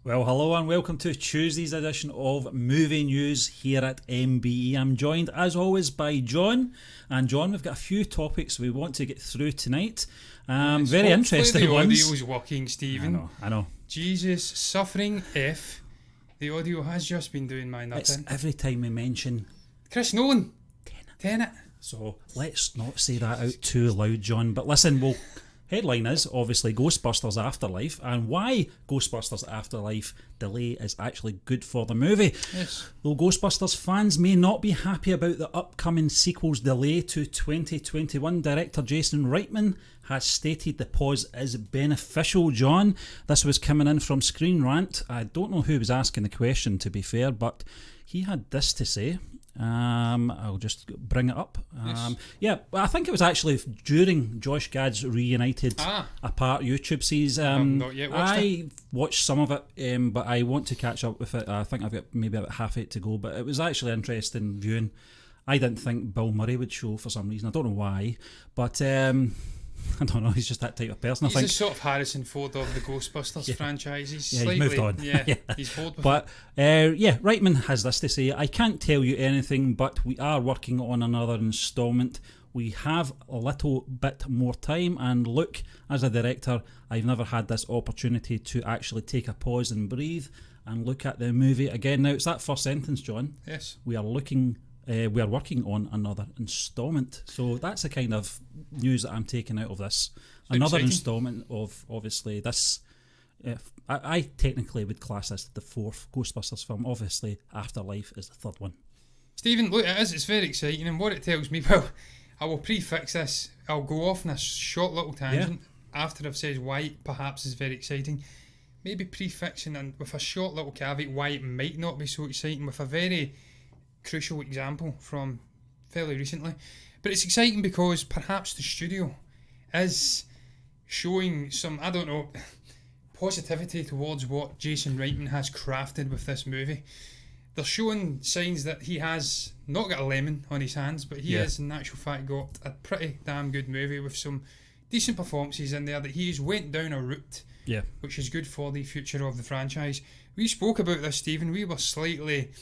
Well, hello and welcome to Tuesday's edition of Movie News here at MBE. I'm joined, as always, by John. And John, we've got a few topics we want to get through tonight. Very interesting the ones. audio's working, Stephen. I know. Jesus, suffering if the audio has just been doing my nothing. It's every time we mention Chris Nolan. Tenet. So let's not say that out too loud, John. But listen, headline is obviously Ghostbusters Afterlife, and why Ghostbusters Afterlife delay is actually good for the movie. Yes. Though Ghostbusters fans may not be happy about the upcoming sequel's delay to 2021, director Jason Reitman has stated the pause is beneficial, John. This was coming in from Screen Rant. I don't know who was asking the question, to be fair, but he had this to say. I'll just bring it up. Yes. I think it was actually during Josh Gad's Reunited Apart YouTube series. Not yet watched I watched some of it, but I want to catch up with it. I think I've got maybe about half it to go, but it was actually interesting viewing. I didn't think Bill Murray would show for some reason. I don't know why, but I don't know, he's just that type of person. He's the sort of Harrison Ford of the Ghostbusters franchise. He's he's moved on. Yeah, he's bored with it. Reitman has this to say: I can't tell you anything, but we are working on another instalment. We have a little bit more time, and look, as a director, I've never had this opportunity to actually take a pause and breathe and look at the movie again. Now, it's that first sentence, John. Yes. We are working on another instalment. So that's the kind of news that I'm taking out of this. Another instalment of, obviously, this. I technically would class this the fourth Ghostbusters film. Obviously, Afterlife is the third one. Stephen, look, it's very exciting, and what it tells me, well, I will prefix this. I'll go off on a short little tangent after I've said why it perhaps is very exciting. Maybe prefixing and with a short little caveat why it might not be so exciting, with a very crucial example from fairly recently. But it's exciting because perhaps the studio is showing some, I don't know, positivity towards what Jason Reitman has crafted with this movie. They're showing signs that he has not got a lemon on his hands, but he has in actual fact got a pretty damn good movie with some decent performances in there, that he's went down a route which is good for the future of the franchise. We spoke about this, Stephen. We were slightly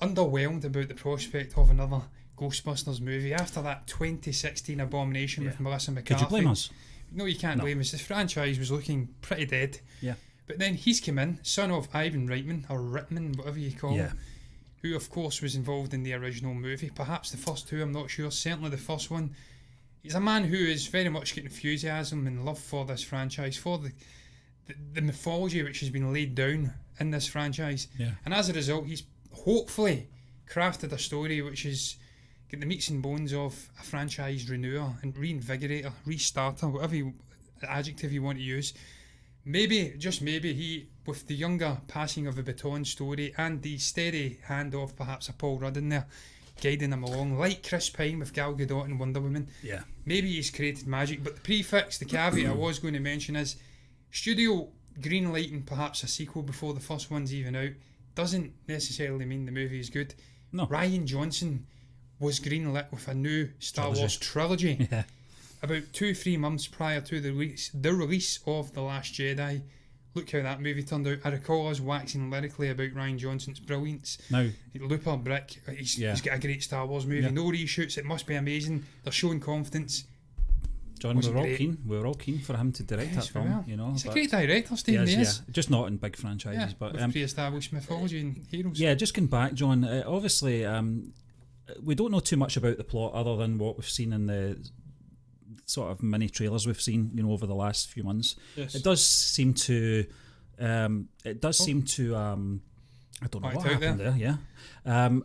underwhelmed about the prospect of another Ghostbusters movie after that 2016 abomination with Melissa McCarthy. Could you blame us? No, you can't blame us. The franchise was looking pretty dead. Yeah. But then he's come in, son of Ivan Reitman, or Reitman, whatever you call him, who of course was involved in the original movie. Perhaps the first two, I'm not sure. Certainly the first one. He's a man who is very much got enthusiasm and love for this franchise, for the mythology which has been laid down in this franchise. Yeah. And as a result, he's hopefully crafted a story which is get the meats and bones of a franchise renewer and reinvigorator, restarter, whatever adjective you want to use. Maybe, just maybe, he, with the younger passing of the baton story and the steady hand of perhaps a Paul Rudd in there, guiding him along, like Chris Pine with Gal Gadot and Wonder Woman. Yeah. Maybe he's created magic, but the prefix, the caveat I was going to mention is studio greenlighting perhaps a sequel before the first one's even out doesn't necessarily mean the movie is good. No. Rian Johnson was greenlit with a new Star Wars trilogy about 2-3 months prior to the release of The Last Jedi. Look how that movie turned out. I recall us waxing lyrically about Rian Johnson's brilliance. Now, Looper, Brick, he's got a great Star Wars movie. No reshoots, it must be amazing. They're showing confidence. John, we were all keen for him to direct that film. You know, he's a great director, Stephen. He is. Just not in big franchises, but with pre-established mythology and heroes. Yeah, just going back, John. Obviously, we don't know too much about the plot other than what we've seen in the sort of mini trailers we've seen, over the last few months. Yes. It does seem to. I don't know what happened there. Yeah.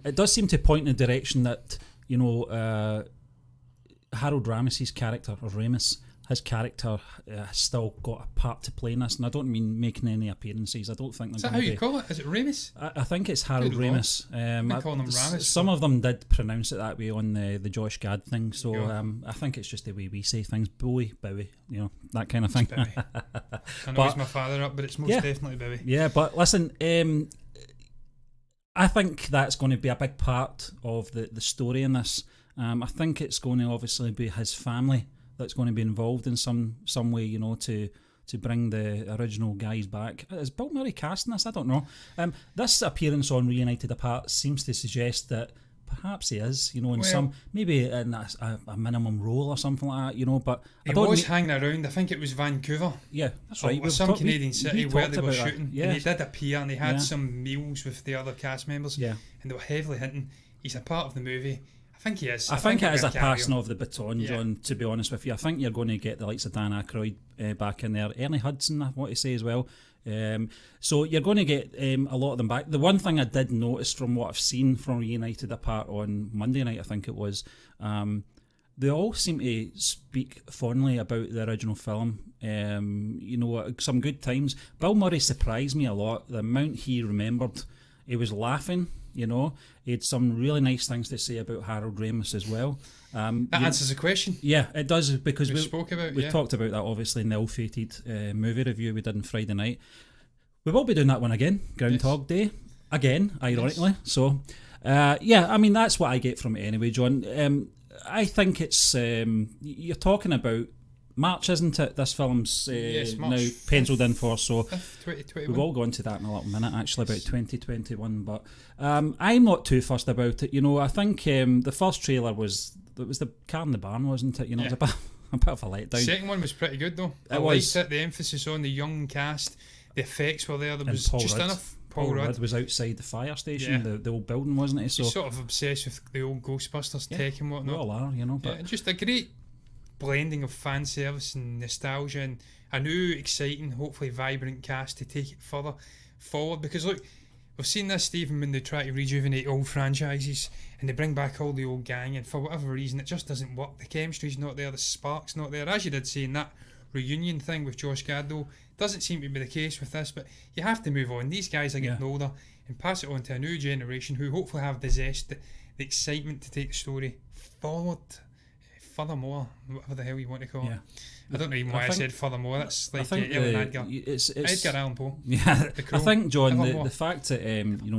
It does seem to point in the direction that Harold Ramis's character, or Ramis, his character has still got a part to play in this, and I don't mean making any appearances. I don't think. Is that how you call it? Is it Ramis? I think it's Harold Ramis. I call him Ramis. Some of them did pronounce it that way on the Josh Gad thing, so I think it's just the way we say things. Bowie, that kind of thing. I know he's my father up, but it's most definitely Bowie. Yeah, but listen, I think that's going to be a big part of the story in this. I think it's going to obviously be his family that's going to be involved in some way, to to bring the original guys back. Is Bill Murray casting this? I don't know. This appearance on Reunited Apart seems to suggest that perhaps he is, in some, maybe in a minimum role or something like that, but he was hanging around. I think it was Vancouver. Yeah, that's right. Or some Canadian city where they were shooting. Yeah. And he did appear, and he had some meals with the other cast members. Yeah. And they were heavily hinting he's a part of the movie. I think he is. I think it is a passing of the baton, John, to be honest with you. I think you're going to get the likes of Dan Aykroyd back in there. Ernie Hudson, I want to say as well. So you're going to get a lot of them back. The one thing I did notice from what I've seen from Reunited Apart on Monday night, I think it was, they all seem to speak fondly about the original film. Some good times. Bill Murray surprised me a lot. The amount he remembered, he was laughing. He had some really nice things to say about Harold Ramis as well. That answers the question. Yeah, it does, because we talked about that obviously in the ill-fated movie review we did on Friday night. We will be doing that one again, Groundhog Day, again, ironically. Yes. So, that's what I get from it anyway, John. I think it's you're talking about March, isn't it? This film's now penciled in for, so 2021. we will go into that in a little minute, actually, about 2021. But I'm not too fussed about it. I think the first trailer was the car in the barn, wasn't it? It was a bit of a letdown. The second one was pretty good though. I liked it. The emphasis on the young cast, the effects were there. There was just enough. Paul Rudd was outside the fire station, the old building, wasn't he? So he's sort of obsessed with the old tech Ghostbusters tech and whatnot. We all are, But just a great blending of fan service and nostalgia, and a new, exciting, hopefully vibrant cast to take it further forward. Because look, we've seen this, Stephen, when they try to rejuvenate old franchises and they bring back all the old gang, and for whatever reason it just doesn't work. The chemistry's not there, the spark's not there. As you did say in that reunion thing with Josh Gad, though, doesn't seem to be the case with this. But you have to move on. These guys are getting older, and pass it on to a new generation who hopefully have the zest, the excitement to take the story forward. Furthermore, whatever the hell you want to call it. I don't know even why I said furthermore. That's like Edgar Allan Poe. Yeah, I think, John, the fact that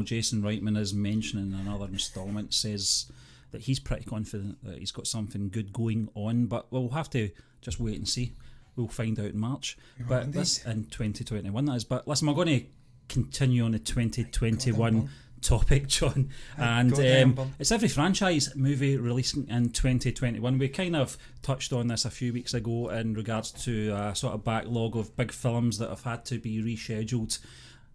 Jason Reitman is mentioning another instalment says that he's pretty confident that he's got something good going on. But we'll have to just wait and see. We'll find out in March. But this in 2021, that is. But listen, we're going to continue on the 2021 topic, John, and it's every franchise movie releasing in 2021. We kind of touched on this a few weeks ago in regards to a sort of backlog of big films that have had to be rescheduled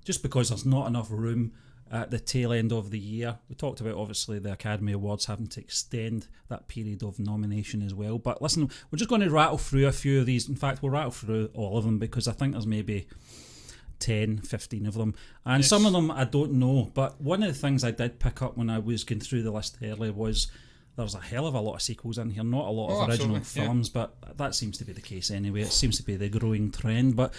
just because there's not enough room at the tail end of the year. We talked about obviously the Academy Awards having to extend that period of nomination as well. But listen, we're just going to rattle through a few of these. In fact, we'll rattle through all of them because I think there's maybe 10, 15 of them, and some of them I don't know. But one of the things I did pick up when I was going through the list earlier was there's a hell of a lot of sequels in here, not a lot of original films, but that seems to be the case anyway. It seems to be the growing trend. But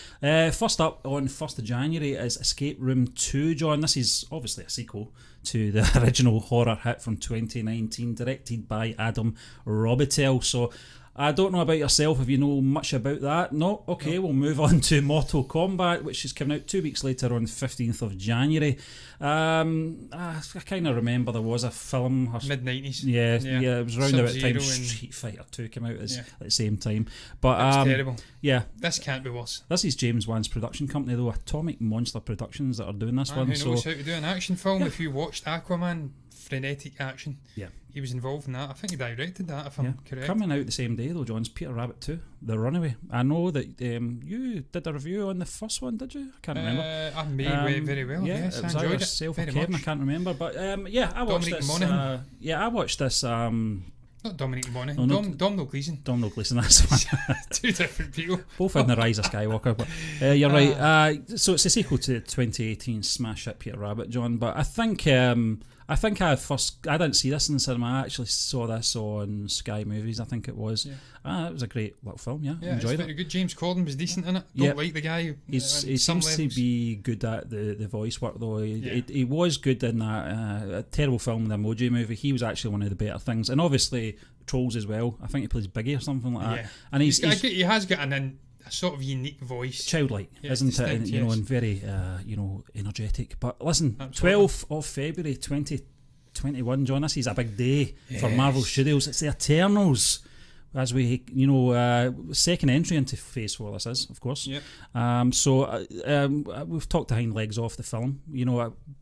first up on 1st of January is Escape Room 2, John. This is obviously a sequel to the original horror hit from 2019, directed by Adam Robitel. So I don't know about yourself, if you know much about that. No? Okay, no. We'll move on to Mortal Kombat, which is coming out 2 weeks later on the 15th of January. I kind of remember there was a film... Mid-90s. Yeah, it was around about the time Street Fighter 2 came out at the same time. But that's terrible. Yeah. This can't be worse. This is James Wan's production company, though, Atomic Monster Productions, that are doing this one. Who knows how to do an action film? If you watched Aquaman, frenetic action. Yeah. He was involved in that. I think he directed that, if I'm correct. Coming out the same day, though, John's Peter Rabbit 2, The Runaway. I know that you did a review on the first one, did you? I can't remember. I may very well. Yes, I enjoyed it. Yourself or Kevin, I can't remember. But I watched Dominic this. Monaghan. I watched this. Not Dominic Monaghan. Domhnall Gleeson. Domhnall Gleeson, that's one. Two different people. Both in The Rise of Skywalker. But you're right. So it's a sequel to 2018 smash hit Peter Rabbit, John. But I think I didn't see this in the cinema. I actually saw this on Sky Movies, I think it was. Yeah. It was a great little film. Yeah, enjoyed it's very good. James Corden was decent in it. Don't like the guy. He seems to be good at the voice work, though. He was good in that a terrible film, the Emoji Movie. He was actually one of the better things, and obviously Trolls as well. I think he plays Biggie or something like that. And he has got a sort of unique voice, childlike, isn't it? And, and very energetic. But listen, 12th of February 2021, John. This is a big day for Marvel Studios. It's the Eternals. as we, second entry into Phase 4 this is, of course. Yep. We've talked the hind legs off the film.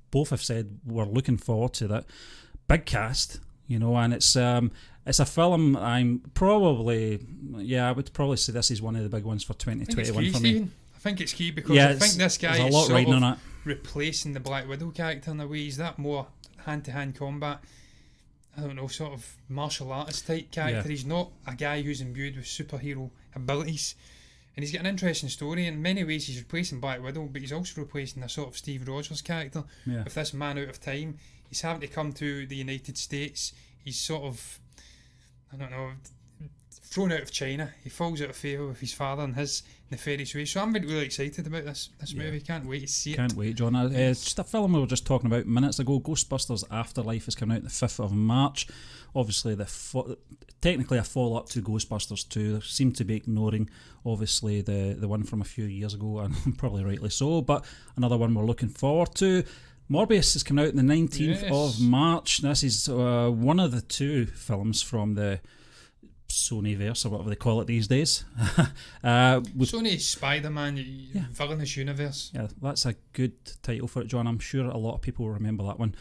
Both have said we're looking forward to that. Big cast, and it's a film I would probably say this is one of the big ones for 2021 for me. I think it's key because I think this guy is sort of replacing the Black Widow character in a way. He's that more hand-to-hand combat, I don't know, sort of martial artist type character. He's not a guy who's imbued with superhero abilities. And he's got an interesting story. In many ways, he's replacing Black Widow, but he's also replacing a sort of Steve Rogers character. Yeah. With this man out of time, he's having to come to the United States. He's sort of, I don't know, thrown out of China. He falls out of favour with his father and his nefarious ways. So I'm really excited about this movie. Can't wait to see it. Can't wait, John. It's just a film we were just talking about minutes ago. Ghostbusters Afterlife is coming out the 5th of March. Obviously, technically a follow-up to Ghostbusters 2. They seem to be ignoring, obviously, the one from a few years ago, and probably rightly so, but another one we're looking forward to. Morbius is coming out on the 19th of March. This is one of the two films from the Sonyverse, or whatever they call it these days. Sony Spider-Man Villainous Universe. Yeah, that's a good title for it, John. I'm sure a lot of people will remember that one.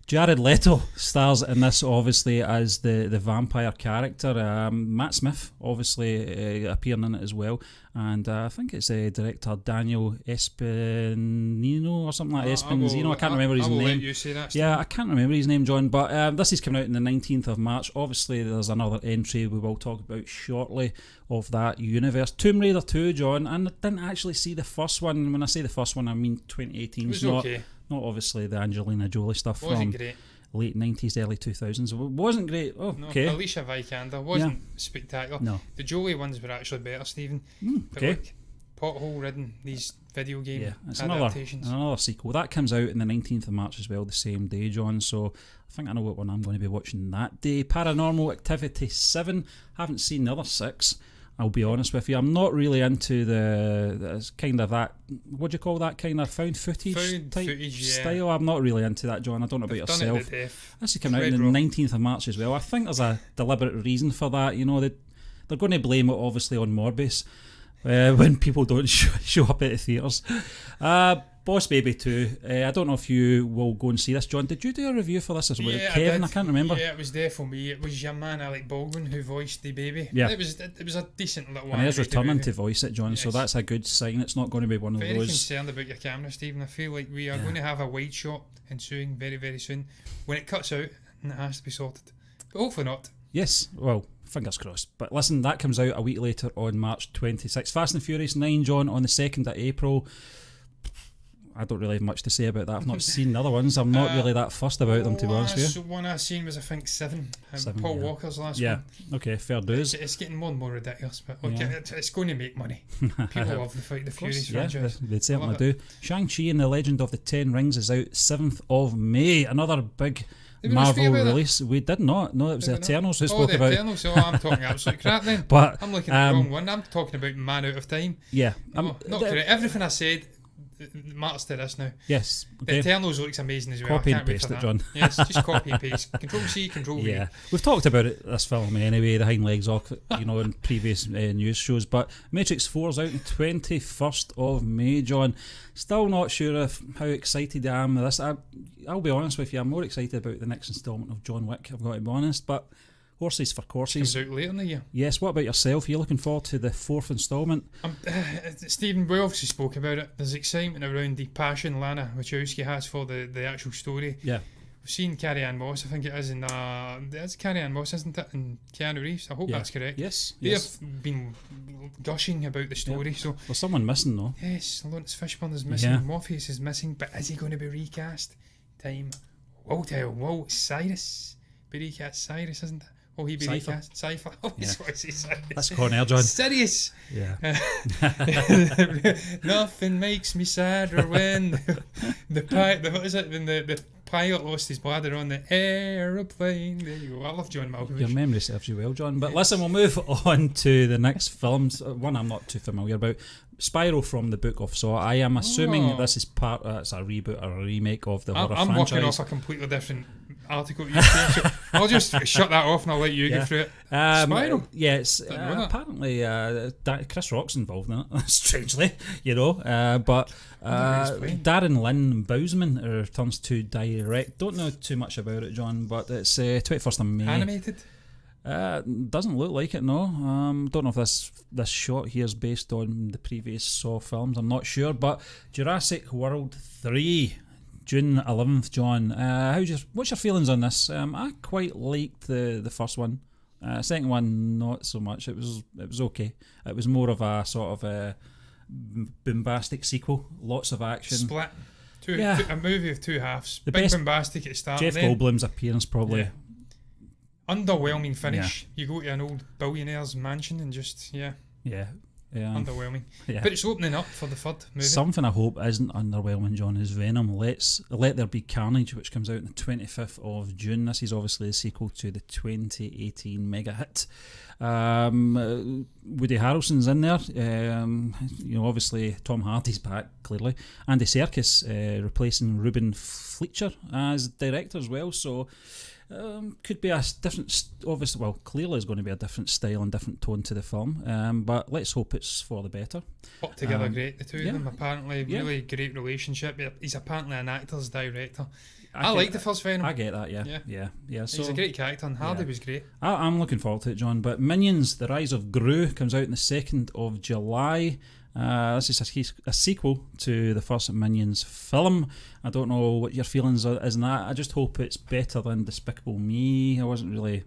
Jared Leto stars in this, obviously, as the vampire character. Matt Smith, obviously, appearing in it as well. And I think it's director Daniel Espinino or something like that. Espinzino, I can't remember his name. Let you say that, Steve. Yeah, I can't remember his name, John. But this is coming out on the 19th of March. Obviously, there's another entry we will talk about shortly of that universe. Tomb Raider 2, John. And I didn't actually see the first one. When I say the first one, I mean 2018. It was okay. Not obviously the Angelina Jolie stuff from great. Late 90s, early 2000s. It wasn't great. Oh, no, okay. Alicia Vikander wasn't spectacular. No. The Jolie ones were actually better, Stephen. Okay. But pothole-ridden, these video game it's adaptations. Another sequel. That comes out on the 19th of March as well, the same day, John. So I think I know what one I'm going to be watching that day. Paranormal Activity 7. Haven't seen the other 6. I'll be honest with you, I'm not really into the kind of that, what do you call that, kind of found footage style. I'm not really into that, John. I don't know about yourself. This is coming out on the 19th of March as well. I think there's a deliberate reason for that. They're going to blame it obviously on Morbius when people don't show up at the theatres. Boss Baby 2. I don't know if you will go and see this, John. Did you do a review for this as well? Kevin, I can't remember. Yeah, it was there for me. It was your man Alec Baldwin who voiced the baby. Yeah. It was a decent little one. And he's returning to voice it, John, so that's a good sign. It's not going to be one of those... Very concerned about your camera, Stephen. I feel like we are going to have a wide shot ensuing very, very soon when it cuts out and it has to be sorted. But hopefully not. Yes, well, fingers crossed. But listen, that comes out a week later on March 26th. Fast and Furious 9, John, on the 2nd of April. I don't really have much to say about that. I've not seen the other ones. I'm not really that fussed about them, to be honest with you. One I've seen was, I think, 7. Paul Walker's last one. Yeah, okay, fair dues. It's getting more and more ridiculous, but it's going to make money. People love the Fight the Furious franchise. They certainly do. Shang-Chi and the Legend of the Ten Rings is out 7th of May. Another big Marvel release. We did not. No, it was the Eternals who spoke about it. Eternals, so I'm talking absolute crap then. But I'm looking at the wrong one. I'm talking about Man Out of Time. Yeah. Not correct. Everything I said matters to this now. Yes. Okay. The Eternals looks amazing as well. Copy and paste it, John. Yes, just copy and paste. Control C, Control V. Yeah, we've talked about it, this film anyway, the hind legs off, in previous news shows. But Matrix 4 is out on the 21st of May, John. Still not sure how excited I am with this. I'll be honest with you, I'm more excited about the next instalment of John Wick, I've got to be honest. But horses for courses. Comes out later in the year. Yes, what about yourself? Are you looking forward to the 4th instalment? Stephen, we obviously spoke about it. There's excitement around the passion Lana Wachowski has for the actual story. Yeah. We've seen Carrie-Anne Moss, I think it is, it's Carrie-Anne Moss, isn't it? And Keanu Reeves, I hope that's correct. Yes. They've been gushing about the story. So there's someone missing though. Yes, Lawrence Fishburne is missing, Morpheus is missing, but is he going to be recast? Time will tell. Will Cyrus be recast? Cyrus, isn't it? Will he be recast? Cypher. Oh, that's what I say, Cyrus. That's Con Air, John. Sirius. Yeah. Nothing makes me sadder when when the pilot lost his bladder on the aeroplane. There you go. I love John Malkovich. Your memory serves you well, John. But listen, we'll move on to the next films. One I'm not too familiar about. Spyro from the Book of Saw. I am assuming this is it's a reboot or a remake of the horror franchise. I'm working off a completely different article you said, so I'll just shut that off and I'll let you go through it. Spiral. Yes, apparently Chris Rock's involved in it, strangely, but Darren Lynn Bousman returns to direct. Don't know too much about it, John, but it's 21st of May. Animated? Doesn't look like it, no. Don't know if this shot here is based on the previous Saw films, I'm not sure, but Jurassic World 3, June 11th, John. What's your feelings on this? I quite liked the first one. Second one, not so much. It was okay. It was more of a sort of a bombastic sequel. Lots of action. Split. A movie of two halves. The Big best bombastic at the start. Jeff Goldblum's appearance, probably. Yeah. Underwhelming finish. You go to an old billionaire's mansion and just underwhelming. Yeah. But it's opening up for the third movie. Something I hope isn't underwhelming, John, is Venom. Let There Be Carnage, which comes out on the 25th of June. This is obviously a sequel to the 2018 mega hit. Woody Harrelson's in there. Obviously Tom Hardy's back, clearly. Andy Serkis replacing Ruben Fleischer as director as well. So could be a different, clearly is going to be a different style and different tone to the film, but let's hope it's for the better. Put together great, the two of them. Apparently really great relationship. He's apparently an actor's director. I like the first Venom. I get that, yeah. So he's a great character, and Hardy was great. I'm looking forward to it, John. But Minions: The Rise of Gru comes out on the 2nd of July. This is a sequel to the first Minions film. I don't know what your feelings are in that. I just hope it's better than Despicable Me. I wasn't really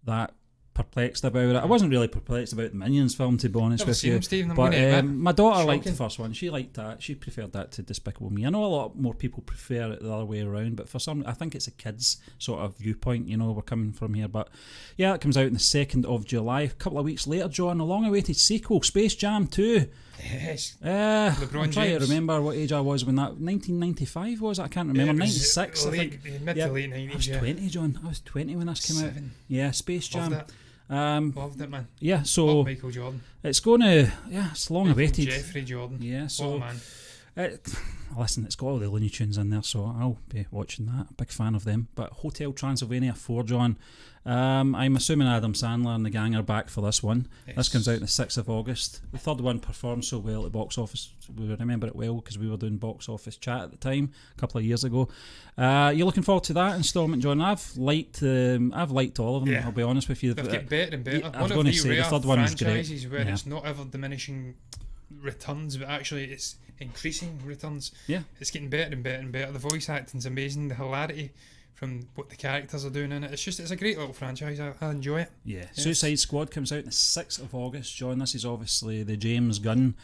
that perplexed about it. I wasn't really perplexed about the Minions film, to be honest with you. Stephen, but my daughter liked the first one. She liked that. She preferred that to Despicable Me. I know a lot more people prefer it the other way around, but for some, I think it's a kid's sort of viewpoint. We're coming from here. But yeah, it comes out on the 2nd of July. A couple of weeks later, John, a long-awaited sequel, Space Jam 2. Yes. I'm trying to remember what age I was when that. 1995 was it? I can't remember. 96. Mid to late 90s. I was 20, John. I was 20 when this came out. Yeah, Space Jam. Loved it. Loved it, man. Yeah, so Love Michael Jordan. It's going to, it's long awaited. Jeffrey Jordan. Yeah, so man. Listen, it's got all the Looney Tunes in there, so I'll be watching that. Big fan of them. But Hotel Transylvania 4, John. I'm assuming Adam Sandler and the gang are back for this one. Yes. This comes out on the 6th of August. The third one performed so well at the box office. We remember it well because we were doing box office chat at the time a couple of years ago. You're looking forward to that installment, John? I've liked all of them. I'll be honest with you. They've get better and better. Yeah, one of the rare third one franchises where it's not ever diminishing returns, but actually it's increasing returns. Yeah, it's getting better and better and better. The voice acting's amazing. The hilarity from what the characters are doing in it. It's a great little franchise. I enjoy it. Yeah. Yes. Suicide Squad comes out on the 6th of August, John. This is obviously the James Gunn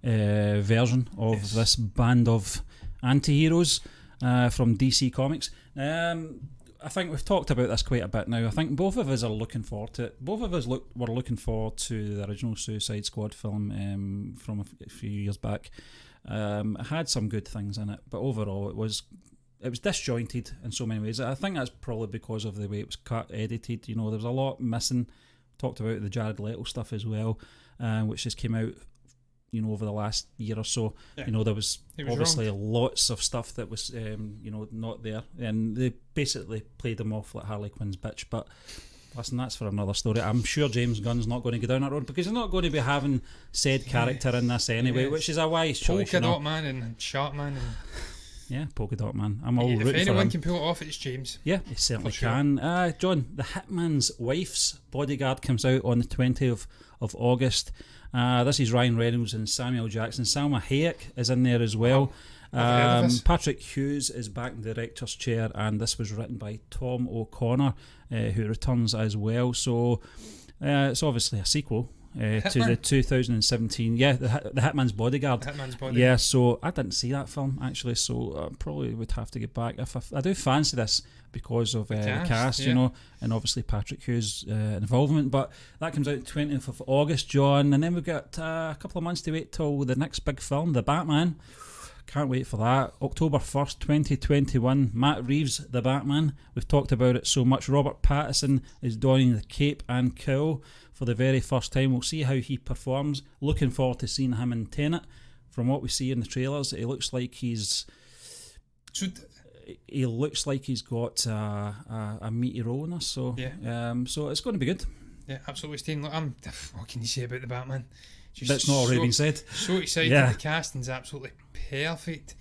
version of this band of anti-heroes from DC Comics. I think we've talked about this quite a bit now. I think both of us are looking forward to it. Both of us were looking forward to the original Suicide Squad film from a few years back. It had some good things in it, but overall it was disjointed in so many ways. I think that's probably because of the way it was cut, edited. There was a lot missing. Talked about the Jared Leto stuff as well, which just came out over the last year or so. There was obviously lots of stuff that was not there, and they basically played them off like Harley Quinn's bitch. But listen, that's for another story. I'm sure James Gunn's not going to go down that road because he's not going to be having said character in this anyway, which is a wise choice. Polka Dot Man and Shark Man and Polka Dot Man. I'm all rooting for him. If anyone can pull it off, it's James. Yeah, he certainly can. John, The Hitman's Wife's Bodyguard comes out on the 20th of August. This is Ryan Reynolds and Samuel Jackson. Salma Hayek is in there as well. Patrick Hughes is back in the director's chair, and this was written by Tom O'Connor, who returns as well. So it's obviously a sequel to the 2017. Yeah, the Hitman's Bodyguard. Yeah, so I didn't see that film actually, so I probably would have to get back. I do fancy this because of the cast, and obviously Patrick Hughes' involvement. But that comes out 20th of August, John, and then we've got a couple of months to wait till the next big film, The Batman. Can't wait for that. October 1st, 2021. Matt Reeves, The Batman. We've talked about it so much. Robert Pattinson is donning the cape and cowl for the very first time. We'll see how he performs. Looking forward to seeing him in Tenet. From what we see in the trailers, it looks like he's he looks like he's got a meaty role in this, so so it's going to be good. Yeah, absolutely, Steve. Look, what can you say about the Batman? That's not already been said. So excited. Yeah. The casting's absolutely perfect.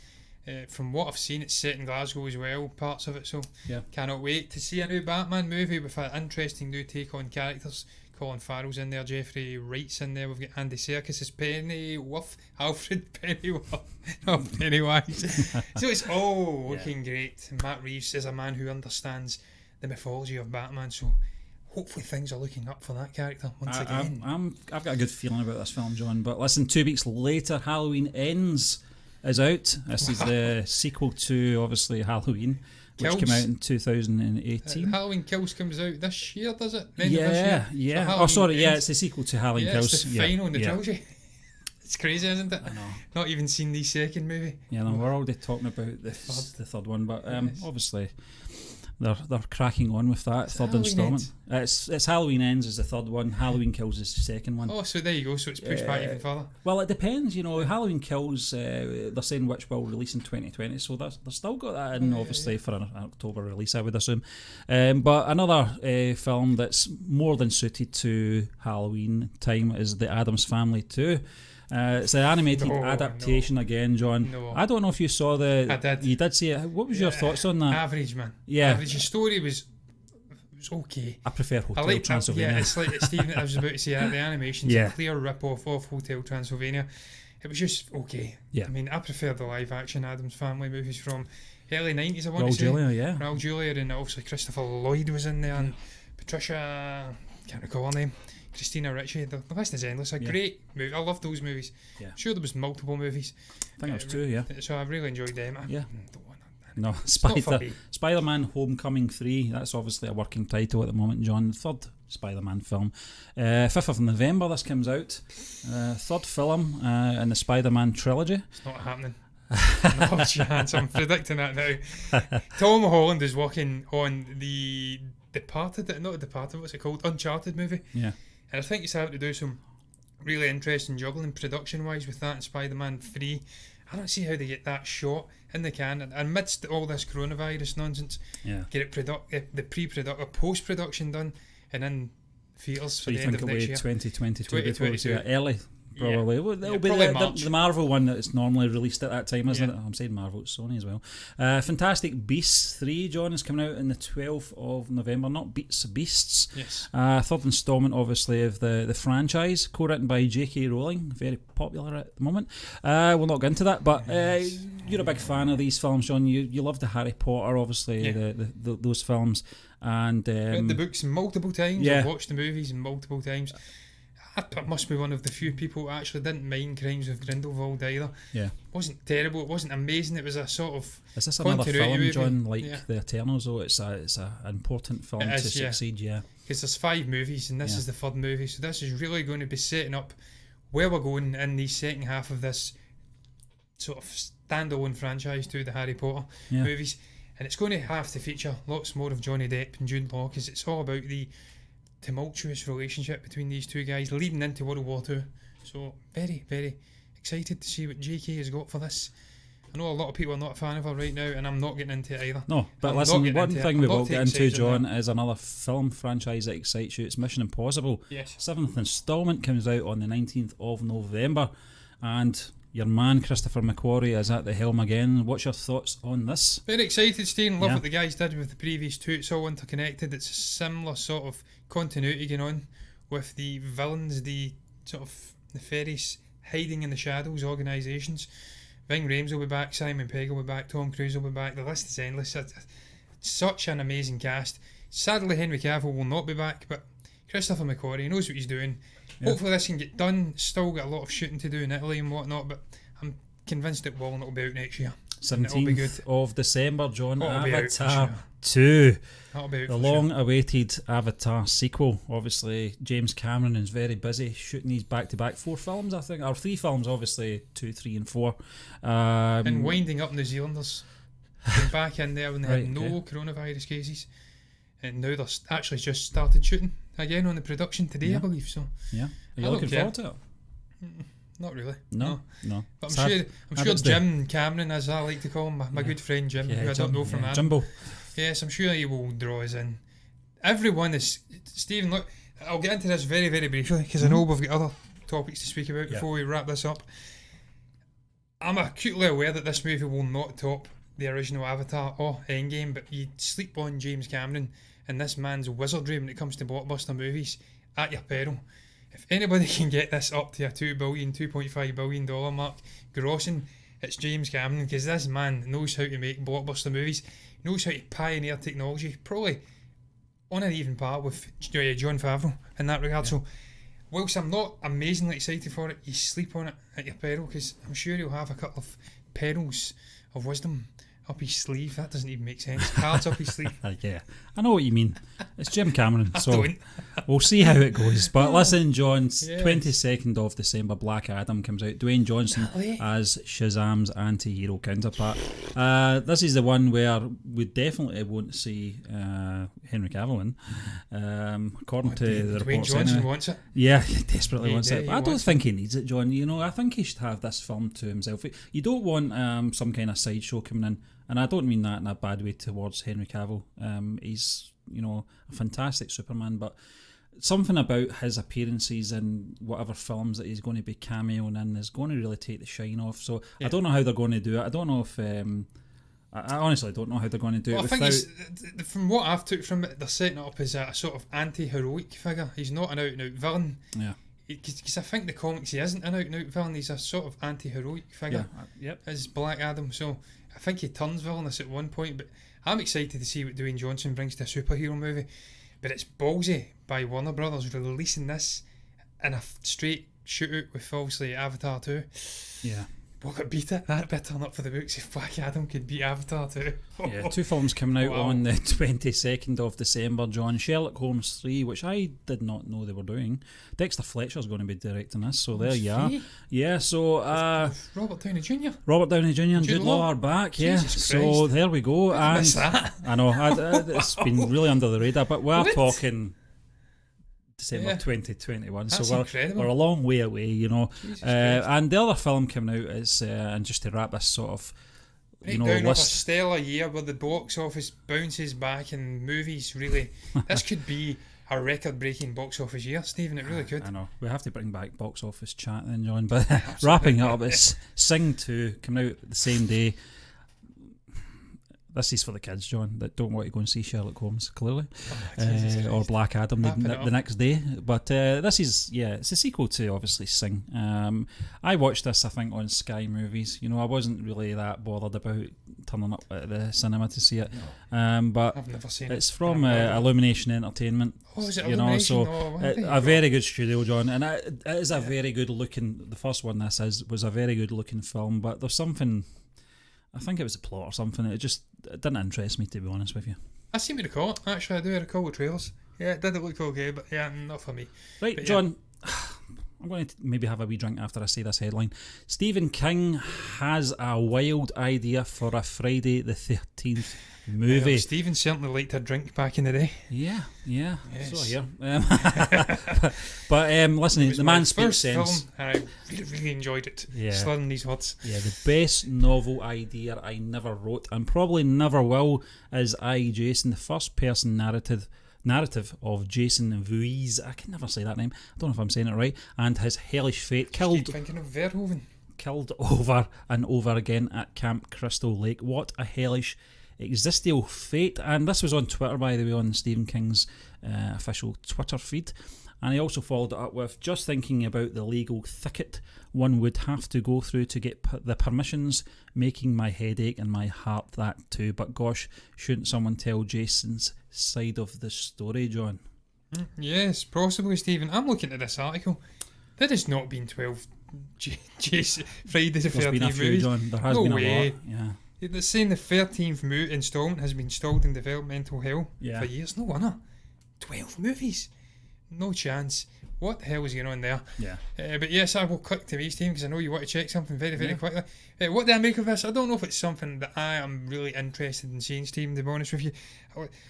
From what I've seen, it's set in Glasgow as well, parts of it, so cannot wait to see a new Batman movie with an interesting new take on characters. Colin Farrell's in there, Jeffrey Wright's in there, we've got Andy Serkis as Pennyworth, Alfred Pennyworth, not Pennywise. So it's all looking great. And Matt Reeves is a man who understands the mythology of Batman, so hopefully things are looking up for that character once again. I've got a good feeling about this film, John, but listen, 2 weeks later, Halloween Ends is out. This is the sequel to, obviously, Halloween, which came out in 2018. Halloween Kills comes out this year, does it? Yeah. So it's the sequel to Halloween Kills. It's the final in the trilogy. It's crazy, isn't it? I know. Not even seen the second movie. Yeah, no, we're already talking about the third one, but obviously they're cracking on with that third instalment. It's Halloween Ends is the third one, Halloween Kills is the second one. Oh, so there you go. So it's pushed back even further. Well, it depends. Halloween Kills. They're saying which will release in 2020, so they've still got that in, obviously, for an October release, I would assume. But another film that's more than suited to Halloween time is The Addams Family 2. It's an animated adaptation again, John. No. I don't know if you saw I did. You did see it. What was your thoughts on that? Average, man. Yeah. Average. The story was okay. I prefer Hotel Transylvania. Yeah, it's like Stephen. I was about to say that the animation's a clear rip-off of Hotel Transylvania. It was just okay. Yeah. I mean, I prefer the live-action Addams Family movies from early 90s, I want Raul to say. Raul Julia, and obviously Christopher Lloyd was in there, and Patricia, can't recall her name, Christina Ricci. The list is endless. A great movie. I love those movies. Yeah. I'm sure there was multiple movies. I think it was 2, yeah. So I really enjoyed them. No, Spider-Man Homecoming 3, that's obviously a working title at the moment, John. Third Spider-Man film. 5th of November this comes out. Third film in the Spider-Man trilogy. It's not happening. No chance. I'm predicting that now. Tom Holland is working on the what's it called? Uncharted movie. Yeah. And I think he's having to do some really interesting juggling production-wise with that and Spider-Man 3. I don't see how they get that shot in the can, and amidst all this coronavirus nonsense, get it the pre-production or post-production done, and then theatres for the end of next year. 2022 before we see it early. Probably. Yeah. It'll be the Marvel one that's normally released at that time, isn't it? I'm saying Marvel, it's Sony as well. Fantastic Beasts 3, John, is coming out on the 12th of November. Not Beasts. Yes. Third instalment, obviously, of the franchise, co-written by J.K. Rowling, very popular at the moment. We'll not get into that, but you're a big fan of these films, John. You love the Harry Potter, obviously, those films. And read the books multiple times. Yeah. I've watched the movies multiple times. I must be one of the few people who actually didn't mind Crimes of Grindelwald either. Yeah. It wasn't terrible, it wasn't amazing, it was a sort of... Is this another film, movie. John, like The Eternals, though? It's an important film to succeed, Because there's 5 movies and this is the third movie, so this is really going to be setting up where we're going in the second half of this sort of standalone franchise to the Harry Potter movies. And it's going to have to feature lots more of Johnny Depp and Jude Law, because it's all about the tumultuous relationship between these two guys leading into World War II. So very, very excited to see what JK has got for this. I know a lot of people are not a fan of her right now, and I'm not getting into it either. No, but listen, one thing we will get into, John, is another film franchise that excites you. It's Mission Impossible. Yes. 7th instalment comes out on the 19th of November, and your man Christopher McQuarrie is at the helm again. What's your thoughts on this? Very excited, Steve. Love what the guys did with the previous 2. It's all interconnected. It's a similar sort of continuity going on with the villains, the sort of nefarious hiding in the shadows organisations. Ving Rhames will be back, Simon Pegg will be back, Tom Cruise will be back. The list is endless. It's such an amazing cast. Sadly, Henry Cavill will not be back, but Christopher McQuarrie knows what he's doing. Hopefully this can get done. Still got a lot of shooting to do in Italy and whatnot, but I'm convinced it will, and it'll be out next year. 17th of December, John. Avatar 2. The long-awaited Avatar sequel. Obviously, James Cameron is very busy shooting these back-to-back 4 films, I think. Or 3 films, obviously, 2, 3 and 4. And winding up New Zealanders. Came back in there when they had no coronavirus cases. And now they're actually just started shooting again on the production today, I believe. So are you looking forward to it? not really. No. But Sad. I'm sure Jim Cameron, as I like to call him, my good friend Jim, who I don't know from Adam. Jimbo. Yes, I'm sure he will draw us in. Everyone is... Stephen, look, I'll get into this very, very briefly, because I know we've got other topics to speak about before we wrap this up. I'm acutely aware that this movie will not top the original Avatar or Endgame, but you sleep on James Cameron and this man's wizardry when it comes to blockbuster movies at your peril. If anybody can get this up to a $2.5 billion mark grossing, it's James Cameron, because this man knows how to make blockbuster movies, knows how to pioneer technology, probably on an even par with Jon Favreau in that regard. So whilst I'm not amazingly excited for it, you sleep on it at your peril, because I'm sure he'll have a couple of pearls of wisdom up his sleeve. That doesn't even make sense. Cards up his sleeve. Yeah, I know what you mean. It's Jim Cameron, so we'll see how it goes. But listen, John, 22nd of December, Black Adam comes out. Dwayne Johnson as Shazam's anti-hero counterpart. This is the one where we definitely won't see Henry Cavill in. According to the reports, Dwayne Johnson wants it. Yeah, he desperately wants it. I don't wants think he needs it, John. You know, I think he should have this film to himself. You don't want some kind of sideshow coming in. And I don't mean that in a bad way towards Henry Cavill. He's, you know, a fantastic Superman, but something about his appearances in whatever films that he's going to be cameoing in is going to really take the shine off. So I don't know how they're going to do it. I don't know if... I honestly don't know how they're going to do it without... I think from what I've took from it, they're setting it up as a sort of anti-heroic figure. He's not an out-and-out villain. Yeah. Because I think the comics, he isn't an out-and-out villain. He's a sort of anti-heroic figure. As Black Adam. So I think he turns villainous at one point, but I'm excited to see what Dwayne Johnson brings to a superhero movie. But it's ballsy by Warner Brothers releasing this in a straight shootout with obviously Avatar 2. Yeah. What could beat it? That better turn up for the books if Black Adam could beat Avatar 2. Yeah, two films coming out on the 22nd of December, John. Sherlock Holmes 3, which I did not know they were doing. Dexter Fletcher's going to be directing this, so there you are. Yeah, so... Robert Downey Jr. And Jude Law are back, so there we go. And I know, it's been really under the radar, but we're talking... December 2021, that's so we're a long way away, you know. And the other film coming out is, and just to wrap this sort of, you know, down off a stellar year where the box office bounces back and movies really, this could be a record-breaking box office year, Stephen. It really could. I know. We have to bring back box office chat then, John. But wrapping up, it's Sing 2 coming out the same day. This is for the kids, John, that don't want to go and see Sherlock Holmes, clearly, or Black Adam the next day. But this is, it's a sequel to, obviously, Sing. I watched this, I think, on Sky Movies. You know, I wasn't really that bothered about turning up at the cinema to see it. But I've never seen it. It's from Illumination Entertainment. Oh, is it Illumination? You know, so a very good studio, John, and it is a very good looking. The first one was a very good looking film, but there's something. I think it was a plot or something. It didn't interest me, to be honest with you. I seem to recall it. Actually, I do recall the trailers. Yeah, it did look okay, but not for me. Right, but John, I'm going to maybe have a wee drink after I say this headline. Stephen King has a wild idea for a Friday the 13th movie. Stephen certainly liked a drink back in the day. Yeah. Yes. So here. But listen, the man speaks sense. Film, and I really, really enjoyed it. Slurring these words. Yeah, the best novel idea I never wrote, and probably never will, is I, Jason, the first person narrative of Jason Voorhees. I can never say that name. I don't know if I'm saying it right. And his hellish fate killed over and over again at Camp Crystal Lake. What a hellish existential fate. And this was on Twitter, by the way, on Stephen King's official Twitter feed. And he also followed it up with, just thinking about the legal thicket one would have to go through to get the permissions, making my head ache and my heart that too. But gosh, shouldn't someone tell Jason's side of the story, John? Yes, possibly, Stephen. I'm looking at this article. There has not been 12 Friday the 13th movies. John. There has been a lot. Yeah. They're saying the 13th instalment has been stalled in developmental hell for years. No wonder. 12 movies. No chance. What the hell is going on there? Yeah. But yes, I will click to these team because I know you want to check something very, very quickly. What do I make of this? I don't know if it's something that I am really interested in seeing, Stephen, to be honest with you.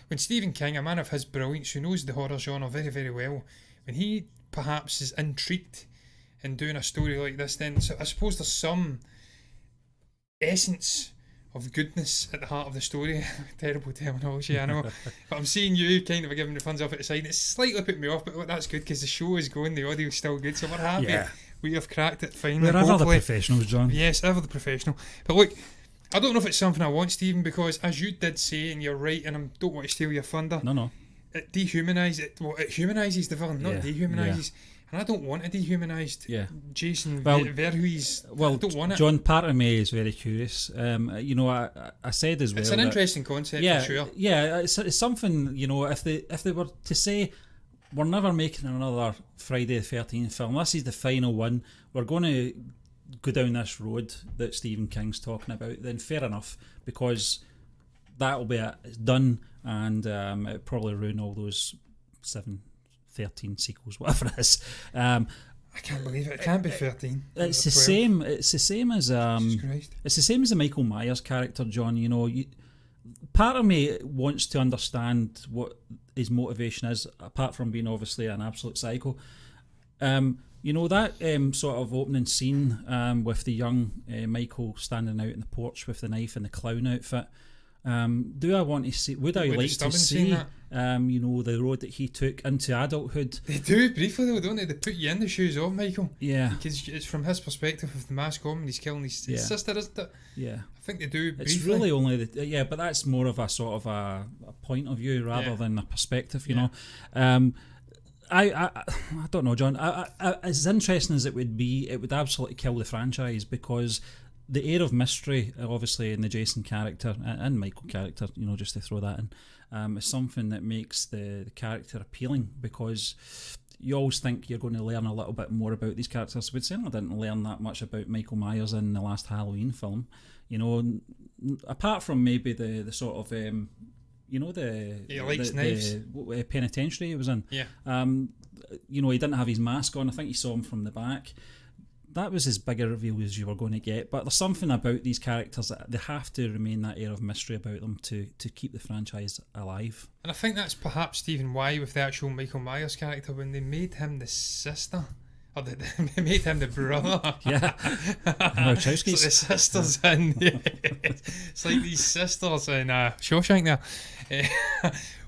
When Stephen King, a man of his brilliance, who knows the horror genre very, very well, when he perhaps is intrigued and doing a story like this, then so I suppose there's some essence of goodness at the heart of the story. Terrible terminology, I know. But I'm seeing you kind of giving the thumbs up at the side. It's slightly put me off, but that's good because the show is going, the audio's still good, so we're happy. Yeah. We have cracked it finally. We're ever the professionals, John. Yes, ever the professional. But look, I don't know if it's something I want, Stephen, because as you did say, and you're right, and I don't want to steal your thunder. No. It dehumanises it. Well, it humanises the villain, not dehumanises. And I don't want a dehumanised Jason Voorhees. Well, I don't want it. John, part of me is very curious. I said as well. It's an interesting concept, for sure. Yeah, it's something. If they were to say, we're never making another Friday the 13th film. This is the final one. We're going to go down this road that Stephen King's talking about. Then fair enough, because that'll be it. It's done, and it'll probably ruin all those 13 sequels, whatever it is. I can't believe it. It can't be 13. It's the same. It's the same as it's the same as the Michael Myers character, John. Part of me wants to understand what his motivation is, apart from being obviously an absolute psycho. That sort of opening scene with the young Michael standing out in the porch with the knife and the clown outfit. Do I want to see? Would I like to see? The road that he took into adulthood. They do briefly though, don't they? They put you in the shoes of Michael. Yeah, because it's from his perspective with the mask on, and he's killing his sister, isn't it? Yeah, I think they do. It's briefly. Really only but that's more of a sort of a point of view rather than a perspective. You know. I don't know, John. As interesting as it would be, it would absolutely kill the franchise because the air of mystery, obviously, in the Jason character and Michael character, just to throw that in, is something that makes the character appealing because you always think you're going to learn a little bit more about these characters. We certainly didn't learn that much about Michael Myers in the last Halloween film, apart from maybe the sort of he likes knives. The penitentiary he was in. Yeah. He didn't have his mask on. I think you saw him from the back. That was as big a reveal as you were going to get. But there's something about these characters that they have to remain that air of mystery about them to keep the franchise alive. And I think that's perhaps, Stephen, why with the actual Michael Myers character, when they made him the sister, or they made him the brother. Yeah. It's like the sisters in. It's like these sisters in Shawshank there.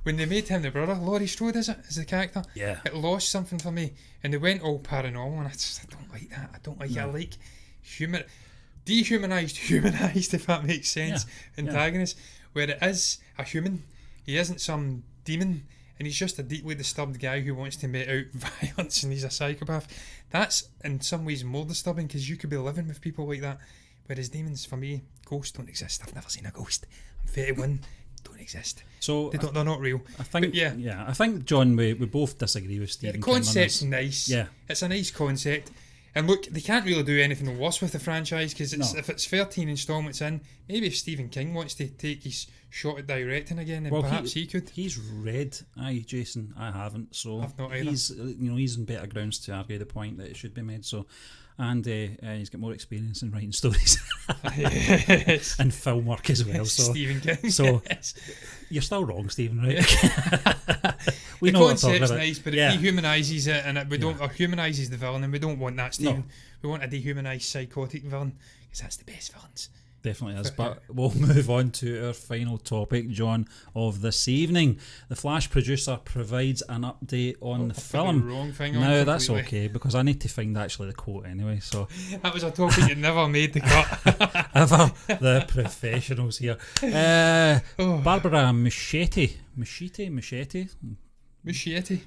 When they made him the brother, Laurie Strode is the character. Yeah. It lost something for me. And they went all paranormal, and I don't like that. I don't like it. I like humanised, if that makes sense, antagonist, where it is a human. He isn't some demon, and he's just a deeply disturbed guy who wants to mete out violence, and he's a psychopath. That's in some ways more disturbing because you could be living with people like that. Whereas demons, for me, ghosts don't exist. I've never seen a ghost. I'm 31. Don't exist. So they're not real. I think, I think, John, we both disagree with Stephen the King. Concept's nice. Yeah, it's a nice concept. And look, they can't really do anything worse with the franchise because if it's 13 installments in, maybe if Stephen King wants to take his shot at directing again, then perhaps he could. He's read Jason. I haven't, so I've not either. He's in better grounds to argue the point that it should be made. So. And he's got more experience in writing stories and film work as well. So Stephen King. So you're still wrong, Stephen. Right? We know what we're talking about. Nice, but it dehumanises it, and or humanises the villain, and we don't want that, Stephen. No. We want a dehumanised psychotic villain because that's the best villains. Definitely is, but we'll move on to our final topic, John, of this evening. The Flash producer provides an update on the film. The wrong thing no, that's okay, because I need to find actually the quote anyway. So that was a topic that never made the cut. Ever. The professionals here. Barbara Muschietti.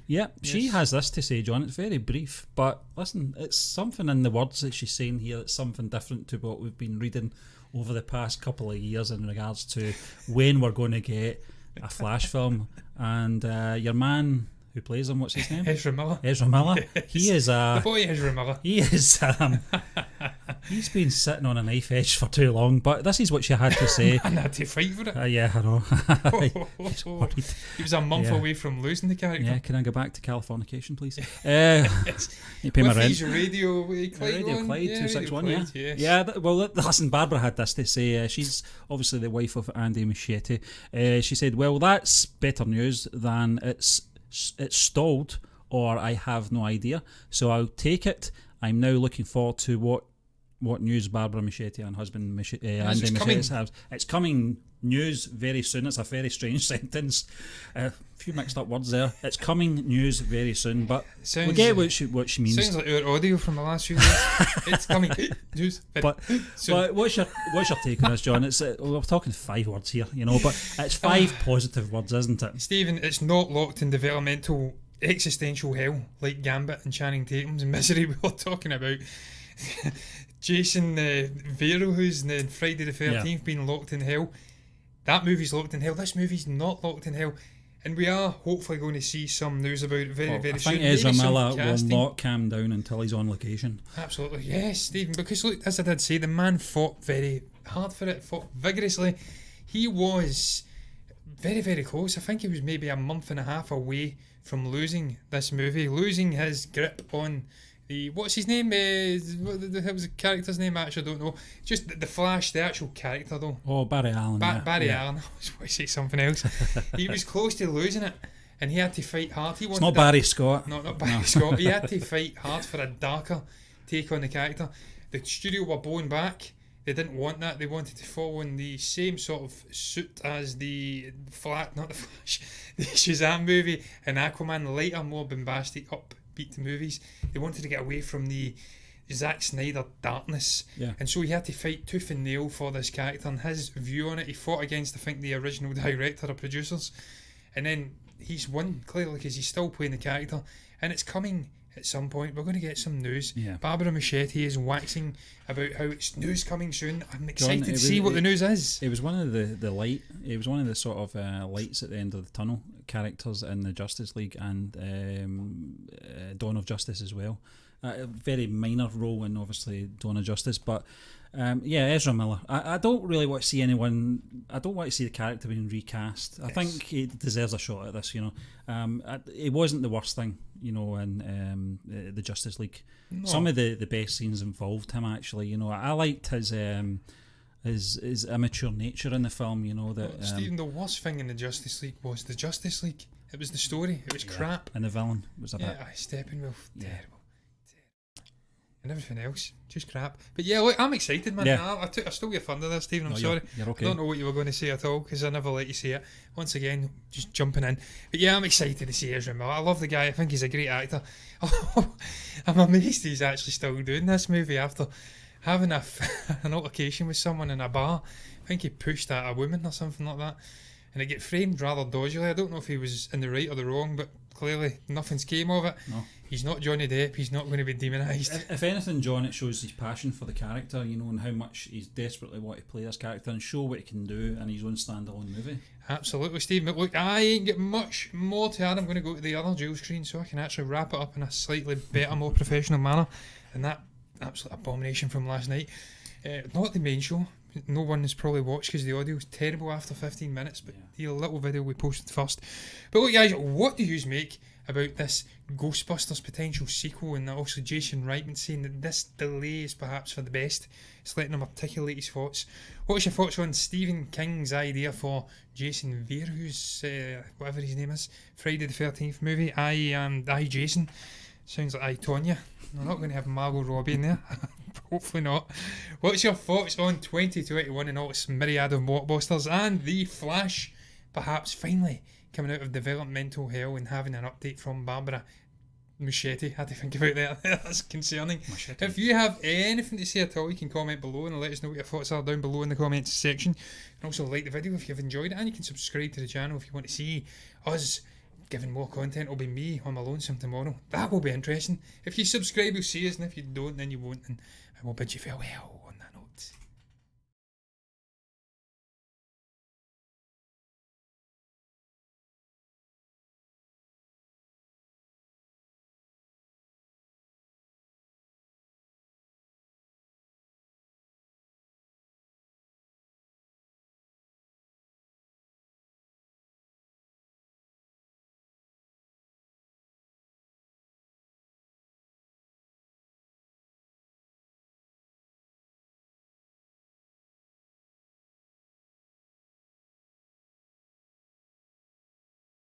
Yeah, she has this to say, John. It's very brief, but listen, it's something in the words that she's saying here that's something different to what we've been reading over the past couple of years in regards to when we're going to get a Flash film. And your man who plays him, what's his name? Ezra Miller. He is the boy Ezra Miller. He is he's been sitting on a knife edge for too long, but this is what she had to say. And had to fight for it. Yeah, I know. He was a month away from losing the character. Yeah, can I go back to Californication, please? You pay my rent. His Radio Clyde 261, yeah. Well, listen, Barbara had this to say. She's obviously the wife of Andy Muschietti. She said, well, that's better news than it's stalled, or I have no idea. So I'll take it I'm now looking forward to what news Barbara Machete and husband Andy Machete have. It's coming news very soon. It's a very strange sentence. A few mixed up words there. It's coming news very soon, but we get what she means. Sounds like our audio from the last few days. It's coming news very soon. But what's your take on this, John? It's we're talking 5 words here, but it's 5 positive words, isn't it? Stephen, it's not locked in developmental existential hell like Gambit and Channing Tatum's Misery we were talking about. Jason Vero, who's in Friday the 13th, being locked in hell. That movie's locked in hell. This movie's not locked in hell. And we are hopefully going to see some news about it very soon. I think Ezra Miller will not calm down until he's on location. Absolutely, yes, Stephen. Because look, as I did say, the man fought very hard for it, fought vigorously. He was very, very close. I think he was maybe a month and a half away from losing this movie, losing his grip on what's his name? What was the character's name? I actually don't know. Just the Flash, the actual character though. Oh, Barry Allen. Barry Allen. I was going to say something else. He was close to losing it, and he had to fight hard. It's not Barry Scott. No, not Barry Scott. He had to fight hard for a darker take on the character. The studio were blowing back. They didn't want that. They wanted to follow in the same sort of suit as the Flash, the Shazam movie and Aquaman, lighter, more bombastic, upbeat movies. They wanted to get away from the Zack Snyder darkness, and so he had to fight tooth and nail for this character and his view on it. He fought against, I think, the original director or producers, and then he's won clearly because he's still playing the character, and it's coming at some point. We're going to get some news. Barbara Machete is waxing about how it's news coming soon. I'm excited to see what the news is. It was one of the light. It was one of the sort of lights at the end of the tunnel. Characters in the Justice League and Dawn of Justice as well. A very minor role in obviously Dawn of Justice, but Ezra Miller. I don't really want to see anyone. I don't want to see the character being recast. I think he deserves a shot at this. It wasn't the worst thing, in the Justice League. No. Some of the best scenes involved him actually. I liked his immature nature in the film. Stephen, the worst thing in the Justice League was the Justice League. It was the story. It was crap. And the villain was a bit. Steppenwolf, terrible. And everything else, just crap. But look, I'm excited, man. I stole your thunder there, Stephen. I'm sorry. You're okay. I don't know what you were going to say at all because I never let you say it. Once again, just jumping in. But I'm excited to see Ezra Miller. I love the guy. I think he's a great actor. I'm amazed he's actually still doing this movie after having an altercation with someone in a bar. I think he pushed at a woman or something like that, and it get framed rather dodgily. I don't know if he was in the right or the wrong, but clearly nothing's came of it. No. He's not Johnny Depp. He's not going to be demonised. If anything, John, it shows his passion for the character, and how much he's desperately want to play this character and show what he can do in his own standalone movie. Absolutely, Steve. But look, I ain't got much more to add. I'm going to go to the other dual screen so I can actually wrap it up in a slightly better, more professional manner. And that absolute abomination from last night. Not the main show. No one has probably watched because the audio was terrible after 15 minutes, but the little video we posted first. But look, guys, what do you make about this Ghostbusters potential sequel, and also Jason Reitman saying that this delay is perhaps for the best? It's letting him articulate his thoughts. What's your thoughts on Stephen King's idea for Jason Voorhees, whatever his name is, Friday the 13th movie? I Jason. Sounds like I Tonya. We're not going to have Margot Robbie in there. Hopefully not. What's your thoughts on 2021 and all its myriad of blockbusters, and The Flash perhaps finally coming out of developmental hell and having an update from Barbara Machete? Had to think about that. That's concerning. Machete. If you have anything to say at all, you can comment below and let us know what your thoughts are down below in the comments section. And also like the video if you've enjoyed it, and you can subscribe to the channel if you want to see us giving more content. It'll be me on my lonesome tomorrow. That will be interesting. If you subscribe, you'll see us, and if you don't, then you won't. And I will bid you farewell on that note.